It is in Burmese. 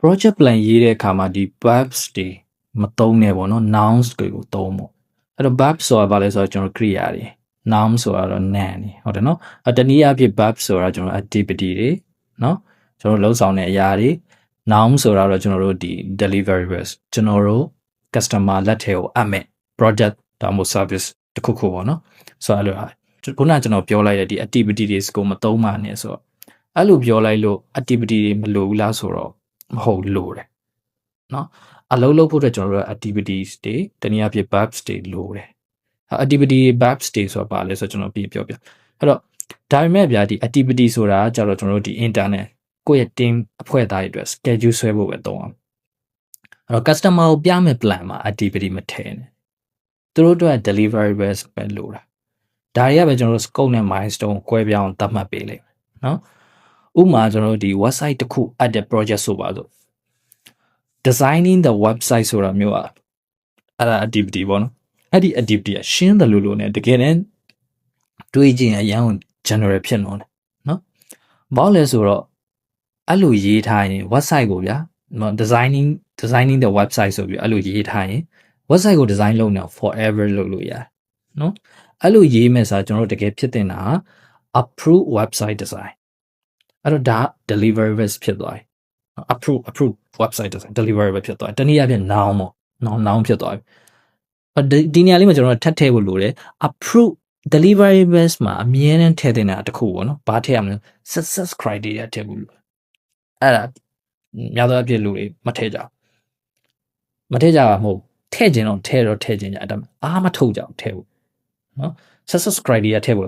project plan ရေးတဲ့အခါမှာဒီ verbs တွေမသုံးနဲ့ပေါ့နော် nouns တွေကိုသုံးပေါ့အဲ့တော့ verb ဆိုတာဘာလဲဆိုတော့ကျွန်တော် क्रिया တွေ noun ဆိုတာတော့ noun တွေဟုတ်တယ်နော်တနည်းအားဖြင့် verb ဆိုတာကျွန်တော် activity တွေနော်ကျွန်တော်လုံးဆောင်တဲ့အရာတွေ noun ဆိုတာတော့ကျွန်တော်တို့ဒီ deliverables ကျွန်တော်တို့ customer လက်ထဲကိုအပ်မဲ့ project ဒါမှမဟုတ် service တခုခုပေါ့နော်ဆိုတော့အဲ့လိုခုနကကျွန်တော်ပြောလိုက်တဲ့ဒီ activity တွေကိုမသုံးပါနဲ့ဆိုတော့အဲ့လိုပြောလိုက်လို့ activity တွေမလိုဘူးလားဆိုတော့မဟုတ်လို့တယ်နော်အလုပ်လုပ်ဖို့အတွက်ကျွန်တော်တို့ activities တွေတနည်းအားဖြင့် verbs တွေလိုတယ် activity verbs တွေဆိုတာပါလဲဆိုတော့ကျွန်တော်ပြအဲ့တော့ဒါပေမဲ့ဗျာဒီ activity ဆိုတာကြတော့ကျွန်တော်တို့ဒီ internet ကိုယ့်ရဲ့ team အဖွဲ့သားတွေအတွက် schedule ဆွဲဖို့ပဲသုံးအောင်အဲ့တော့ customer ကိုပြမယ် plan မှာ activity မထည့်နဲ့သူတို့အတွက် deliverables ပဲလိုတာဒါတွေကပဲကျွန်တော်တို့ scope နဲ့ milestone ကို꿰ပြောင်းသတ်မှတ်ပေးလိမ့်မယ်နော်ဥပမာကျွန်တော်တို့ဒီ website တစ်ခု add တဲ့ project ဆိုပါစို့ designing the website ဆိုတာမျိုးอ่ะအဲ့ဒါ activity ပေါ့နော်အဲ့ဒီ activity ကရှင်းတယ်လို့နဲ့တကယ်တမ်းတွေးကြည့်ရင်အရင်က general ဖြစ်နေတယ်နော်ဘာလဲဆိုတော့အဲ့လိုရေးထားရင် website ကိုဗျာ designing the website ဆိုပြီးအဲ့လိုရေးထားရင် website ကို design လုပ်နေ forever လုပ်လို့ရတယ်နော်အဲ့လိုရေးမယ်ဆိုတော့ကျွန်တော်တို့တကယ်ဖြစ်တင်တာ approve website design အဲ့တော့ဒါ deliverables ဖြစ်သွားပြီ approve website design deliverable ဖြစ်သွားတယ်တနည်းအားဖြင့် noun ပေါ့ noun ဖြစ်သွားပြီဒီနေရာလေးမှာကျွန်တော်ထပ်ထည့်ဖို့လိုတယ် approve deliverables မှာအမြဲတမ်းထည့်တင်တာတစ်ခုပေါ့နော်ဘာထည့်ရမလဲ success criteria ထည့်ဖို့လိုအဲ့ဒါများသောအားဖြင့်လူတွေမထည့်ကြဘူးမထည့်ကြပါမဟုတ်ထည့်ခြင်းတော့ထည့်ခြင်းကြအဲ့ဒါအားမထုတ်ကြဘူးထည့်ဖို့နော် success criteria ထည့်ဖို့